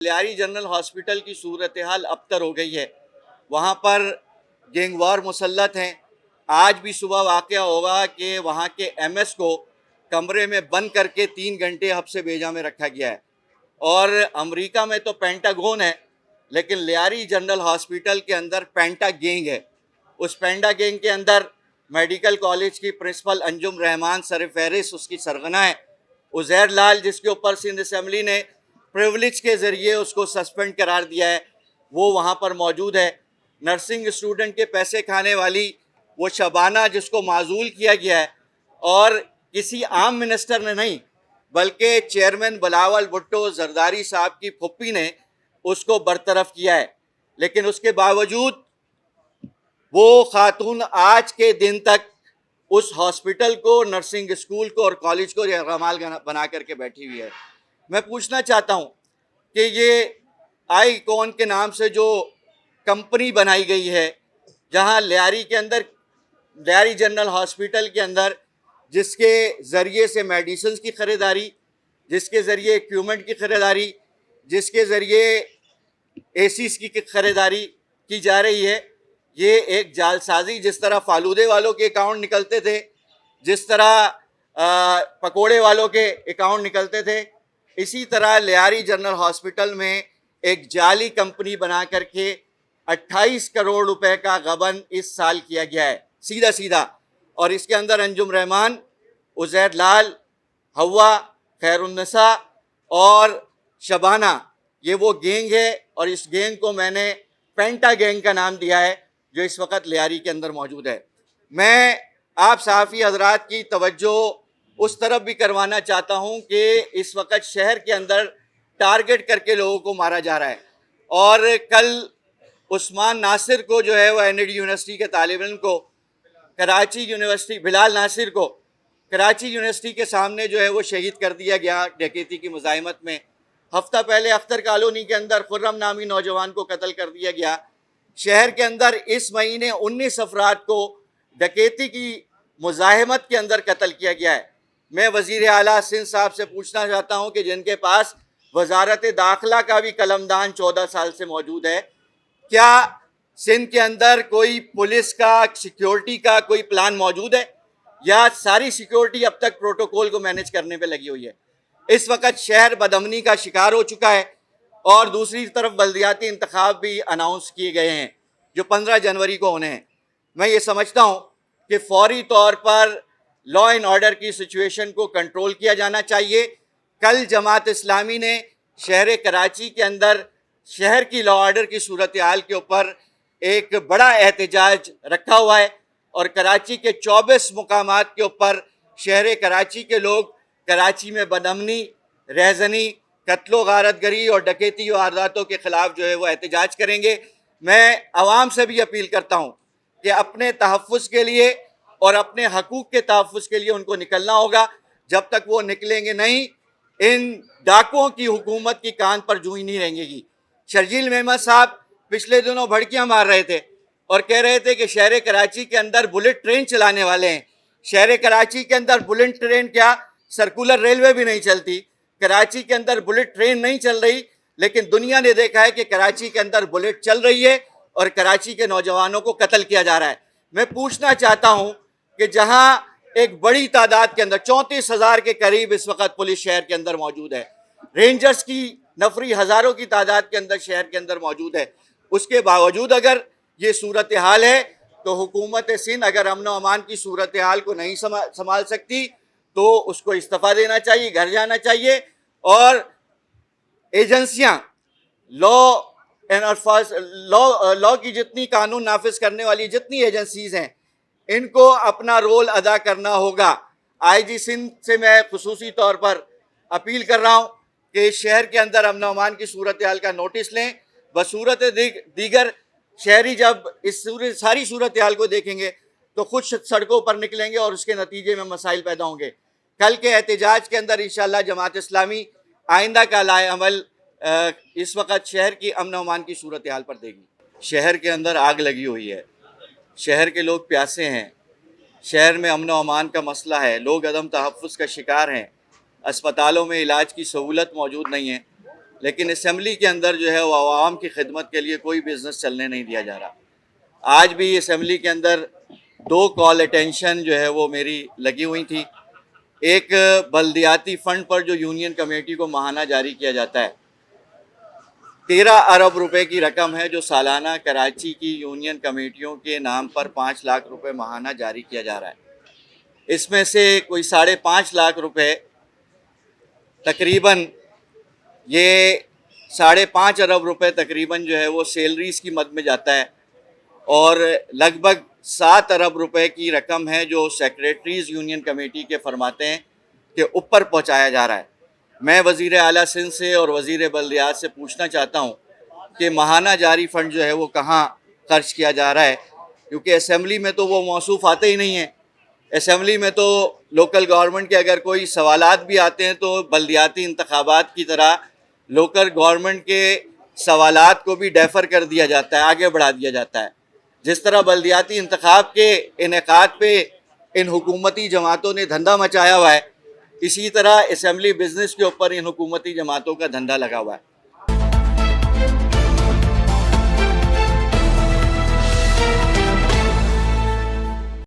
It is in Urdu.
لیاری جنرل ہاسپٹل کی صورتحال ابتر ہو گئی ہے. وہاں پر گینگوار مسلط ہیں. آج بھی صبح واقعہ ہوگا کہ وہاں کے ایم ایس کو کمرے میں بند کر کے 3 گھنٹے حبس بیجا میں رکھا گیا ہے. اور امریکہ میں تو پینٹاگون ہے، لیکن لیاری جنرل ہاسپٹل کے اندر پینٹا گینگ ہے. اس پینٹا گینگ کے اندر میڈیکل کالج کی پرنسپل انجم رحمان سر فہرست اس کی سرغنہ ہے. عزیر لال جس کے اوپر سندھ اسمبلی نے پریولیج کے ذریعے اس کو سسپینڈ قرار دیا ہے، وہ وہاں پر موجود ہے. نرسنگ اسٹوڈنٹ کے پیسے کھانے والی وہ شبانہ جس کو معزول کیا گیا ہے، اور کسی عام منسٹر نے نہیں بلکہ چیئرمین بلاول بھٹو زرداری صاحب کی پھپھی نے اس کو برطرف کیا ہے. لیکن اس کے باوجود وہ خاتون آج کے دن تک اس ہاسپٹل کو، نرسنگ اسکول کو اور کالج کو رمال بنا کر کے بیٹھی ہوئی ہے. میں پوچھنا چاہتا ہوں کہ یہ آئی کون کے نام سے جو کمپنی بنائی گئی ہے، جہاں لیاری کے اندر، لیاری جنرل ہاسپٹل کے اندر، جس کے ذریعے سے میڈیسنز کی خریداری، جس کے ذریعے ایکوپمنٹ کی خریداری، جس کے ذریعے اے سیز کی خریداری کی جا رہی ہے، یہ ایک جال سازی. جس طرح فالودے والوں کے اکاؤنٹ نکلتے تھے، جس طرح پکوڑے والوں کے اکاؤنٹ نکلتے تھے، اسی طرح لیاری جنرل ہاسپٹل میں ایک جعلی کمپنی بنا کر کے 28 کروڑ روپے کا غبن اس سال کیا گیا ہے سیدھا سیدھا. اور اس کے اندر انجم رحمان، عزیر لال، ہوا، خیر النساء اور شبانہ، یہ وہ گینگ ہے. اور اس گینگ کو میں نے پینٹا گینگ کا نام دیا ہے، جو اس وقت لیاری کے اندر موجود ہے. میں آپ صحافی حضرات کی توجہ اس طرف بھی کروانا چاہتا ہوں کہ اس وقت شہر کے اندر ٹارگٹ کر کے لوگوں کو مارا جا رہا ہے. اور کل عثمان ناصر کو جو ہے وہ این ای ڈی یونیورسٹی کے طالب علم کو، کراچی یونیورسٹی بلال ناصر کو کراچی یونیورسٹی کے سامنے جو ہے وہ شہید کر دیا گیا ڈکیتی کی مزاحمت میں. ہفتہ پہلے اختر کالونی کے اندر خرم نامی نوجوان کو قتل کر دیا گیا. شہر کے اندر اس مہینے 19 افراد کو ڈکیتی کی مزاحمت کے اندر قتل کیا گیا ہے. میں وزیر اعلیٰ سندھ صاحب سے پوچھنا چاہتا ہوں کہ جن کے پاس وزارت داخلہ کا بھی قلمدان 14 سال سے موجود ہے، کیا سندھ کے اندر کوئی پولیس کا، سیکیورٹی کا کوئی پلان موجود ہے، یا ساری سیکیورٹی اب تک پروٹوکول کو مینیج کرنے پہ لگی ہوئی ہے؟ اس وقت شہر بدامنی کا شکار ہو چکا ہے. اور دوسری طرف بلدیاتی انتخاب بھی اناؤنس کیے گئے ہیں جو 15 جنوری کو ہونے ہیں. میں یہ سمجھتا ہوں کہ فوری طور پر لا اینڈ آرڈر کی سچویشن کو کنٹرول کیا جانا چاہیے. کل جماعت اسلامی نے شہر کراچی کے اندر شہر کی لا آرڈر کی صورتحال کے اوپر ایک بڑا احتجاج رکھا ہوا ہے، اور کراچی کے 24 مقامات کے اوپر شہر کراچی کے لوگ کراچی میں بدامنی، رہزنی، قتل و غارت گری اور ڈکیتی و وارداتوں کے خلاف جو ہے وہ احتجاج کریں گے. میں عوام سے بھی اپیل کرتا ہوں کہ اپنے تحفظ کے لیے اور اپنے حقوق کے تحفظ کے لیے ان کو نکلنا ہوگا. جب تک وہ نکلیں گے نہیں، ان ڈاکوؤں کی حکومت کی کان پر جوئی نہیں رہیں گی. شرجیل محمد صاحب پچھلے دنوں بھڑکیاں مار رہے تھے اور کہہ رہے تھے کہ شہر کراچی کے اندر بلٹ ٹرین چلانے والے ہیں. شہر کراچی کے اندر بلٹ ٹرین کیا، سرکولر ریلوے بھی نہیں چلتی. کراچی کے اندر بلٹ ٹرین نہیں چل رہی، لیکن دنیا نے دیکھا ہے کہ کراچی کے اندر بلٹ چل رہی ہے اور کراچی کے نوجوانوں کو قتل کیا جا رہا ہے. میں پوچھنا چاہتا ہوں کہ جہاں ایک بڑی تعداد کے اندر 34,000 کے قریب اس وقت پولیس شہر کے اندر موجود ہے، رینجرز کی نفری ہزاروں کی تعداد کے اندر شہر کے اندر موجود ہے، اس کے باوجود اگر یہ صورتحال ہے تو حکومت سندھ اگر امن و امان کی صورتحال کو نہیں سنبھال سکتی تو اس کو استعفیٰ دینا چاہیے، گھر جانا چاہیے. اور ایجنسیاں، لا کی جتنی قانون نافذ کرنے والی جتنی ایجنسیز ہیں، ان کو اپنا رول ادا کرنا ہوگا. آئی جی سندھ سے میں خصوصی طور پر اپیل کر رہا ہوں کہ شہر کے اندر امن و امان کی صورتحال کا نوٹس لیں. بصورت دیگر شہری جب اس ساری صورتحال کو دیکھیں گے تو خود سڑکوں پر نکلیں گے اور اس کے نتیجے میں مسائل پیدا ہوں گے. کل کے احتجاج کے اندر انشاءاللہ جماعت اسلامی آئندہ کا لائے عمل اس وقت شہر کی امن و امان کی صورتحال پر دے گی. شہر کے اندر آگ لگی ہوئی ہے، شہر کے لوگ پیاسے ہیں، شہر میں امن و امان کا مسئلہ ہے، لوگ عدم تحفظ کا شکار ہیں، اسپتالوں میں علاج کی سہولت موجود نہیں ہے. لیکن اسمبلی کے اندر جو ہے وہ عوام کی خدمت کے لیے کوئی بزنس چلنے نہیں دیا جا رہا. آج بھی اسمبلی کے اندر 2 کال اٹینشن جو ہے وہ میری لگی ہوئی تھی. ایک بلدیاتی فنڈ پر جو یونین کمیٹی کو ماہانہ جاری کیا جاتا ہے، 13 ارب روپے کی رقم ہے جو سالانہ کراچی کی یونین کمیٹیوں کے نام پر 5 لاکھ روپے ماہانہ جاری کیا جا رہا ہے. اس میں سے کوئی 5.5 لاکھ روپے تقریباً، یہ 5.5 ارب روپے تقریباً جو ہے وہ سیلریز کی مد میں جاتا ہے، اور لگ بھگ 7 ارب روپے کی رقم ہے جو سیکریٹریز یونین کمیٹی کے فرماتے ہیں کہ اوپر پہنچایا جا رہا ہے. میں وزیر اعلیٰ سندھ سے اور وزیر بلدیات سے پوچھنا چاہتا ہوں کہ ماہانہ جاری فنڈ جو ہے وہ کہاں خرچ کیا جا رہا ہے، کیونکہ اسمبلی میں تو وہ موصوف آتے ہی نہیں ہیں. اسمبلی میں تو لوکل گورنمنٹ کے اگر کوئی سوالات بھی آتے ہیں تو بلدیاتی انتخابات کی طرح لوکل گورنمنٹ کے سوالات کو بھی ڈیفر کر دیا جاتا ہے، آگے بڑھا دیا جاتا ہے. جس طرح بلدیاتی انتخاب کے انعقاد پہ ان حکومتی جماعتوں نے دھندا مچایا ہوا ہے، اسی طرح اسمبلی بزنس کے اوپر ان حکومتی جماعتوں کا دھندا لگا ہوا ہے.